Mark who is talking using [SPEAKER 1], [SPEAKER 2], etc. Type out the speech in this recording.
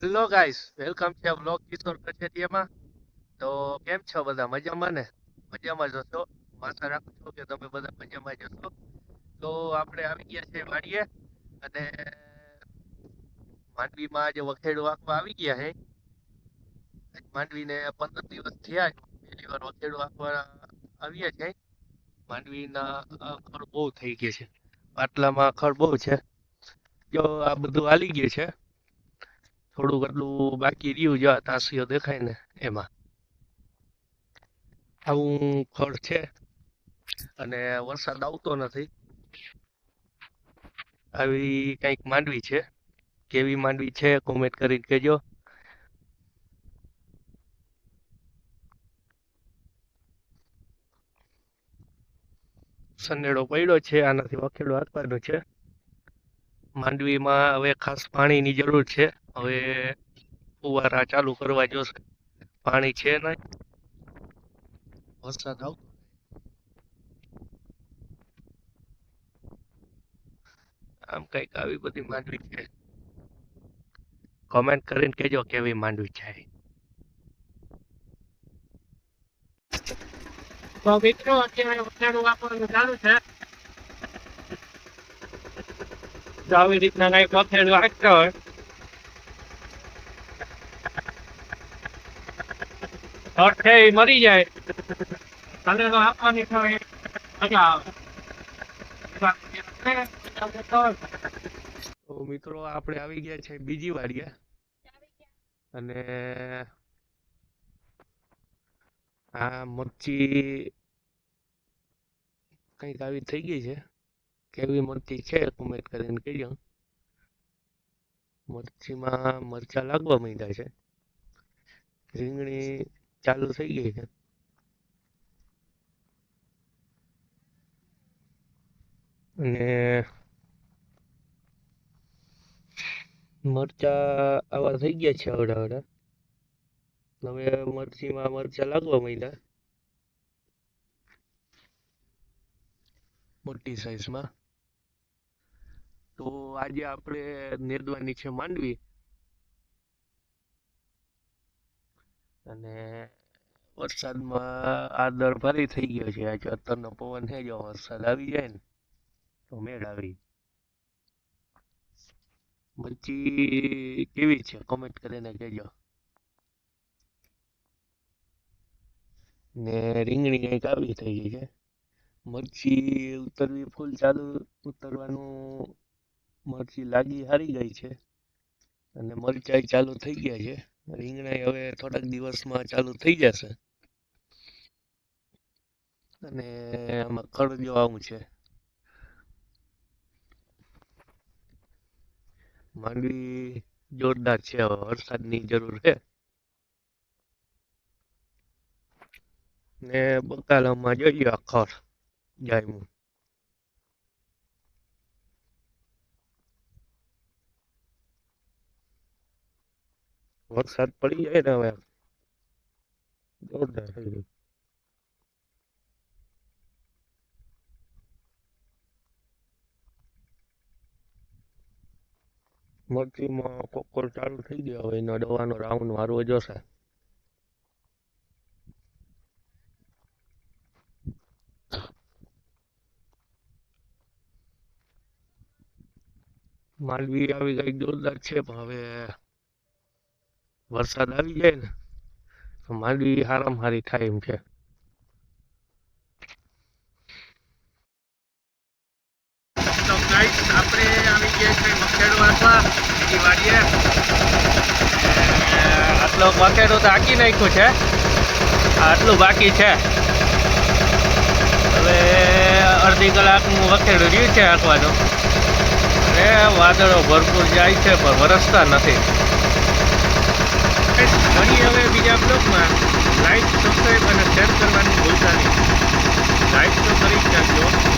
[SPEAKER 1] Hello guys, welcome છે blog કિશોર કચેરિયામાં. તો કેમ છો બધા? મજામાં ને? મજામાં જ હશો. હું આશા રાખું છું કે તમે બધા મજામાં જ હશો. તો આપણે આવી ગયા છે વાડીએ અને માંડવીમાં આજે વખેડો આંકવા આવી ગયા છે. માંડવીને 15 દિવસ થયા છે. પહેલી વાર વખેડો આંકવા આવ્યા છે. માંડવીના ખડ બહુ થઈ ગયા છે. પાટલામાં ખડ બહુ છે. જો આ બધું હાલી ગયું છે. થોડુંક એટલું બાકી રહ્યું, જો આ તાસિયો દેખાય ને એમાં આવું ખડ છે. અને વરસાદ આવતો નથી. આવી કંઈક માંડવી છે. કેવી માંડવી છે કોમેન્ટ કરીને કહેજો. સનેડો પડ્યો છે, આનાથી વખેડો હાંકવાનો છે. માંડવીમાં હવે ખાસ પાણીની જરૂર છે. હવે ફુવારા ચાલુ કરવા જોશે. પાણી છે નહીં, વરસાદ આવતો. આમ કંઈક આવી બધી માંડવી છે. કોમેન્ટ કરીને કહેજો કેવી માંડવી છે. તો મિત્રો અત્યારે વખેડું વાપરવાનું ચાલુ છે. તો આવી રીતના કંઈક વખેડું હાંકતા હોય. ખડ છે એ મરી જાય, સનેડો આપવાની થાય મજા આવે. તો મિત્રો આપણે આવી ગયા છે બીજી વાડીએ અને આ મરચી કંઈક આવી થઈ ગઈ છે. કેવી મરચી છે કોમેન્ટ કરીને કહેજો. મરચીમાં મરચા લાગવા માંડ્યા છે. રીંગણી ચાલુ થઈ ગઈ છે. અને મરચા આવા થઈ ગયા છે અવડા. હવે મરચીમાં મરચા લાગવા માંડ્યા મોટી સાઈઝમાં. તો આજે આપણે નેદવાની છે માંડવી અને વરસાદમાં આ દર ભારી થઈ ગયો છે. આજે અત્યારનો પવન છે, જો વરસાદ આવી જાય ને તો મેળ આવી. મરચી કેવી છે કોમેન્ટ કરીને કહેજો. ને રીંગણી કંઈક આવી થઈ ગઈ છે. મરચી ઉતરવી ફૂલ ચાલુ, ઉતરવાનું મરચી લાગી હારી ગઈ છે અને મરચાઈ ચાલુ થઈ ગયા છે. રીંગણા હવે થોડાક દિવસમાં ચાલુ થઈ જશે અને આમાં ખડ જો આવું છે. માંડવી જોરદાર છે, હવે વરસાદની જરૂર છે. ને બકાલામાં જોઈએ આ ખડ જાયમું. વરસાદ પડી જાય ને હવે જોરદાર થઈ ગયું. મરચીમાં કોકોર ચાલુ થઈ ગયો, હવે એનો દવાનો રાઉન્ડ મારવો જોશે. માંડવી આવી કઈક જોરદાર છે, પણ હવે વરસાદ આવી જાય ને તો માંડવી હારામાં હારી થાય એમ છે. તો ગાઈસ આપણે આવી ગયા છે વખેડો હાંકવા બીજી વાડીએ. આટલો વખેડો તો હાંકી નાખ્યો છે, આટલું બાકી છે. હવે અડધી કલાકનું વખેડું રહ્યું છે હાંકવાનું અને વાદળો ભરપૂર જાય છે પણ વરસતા નથી. મળીએ હવે બીજા બ્લોગમાં. લાઈક, સબસ્ક્રાઈબ અને શેર કરવાની ભૂલતા નહીં. લાઈક તો કરી જ નાખજો.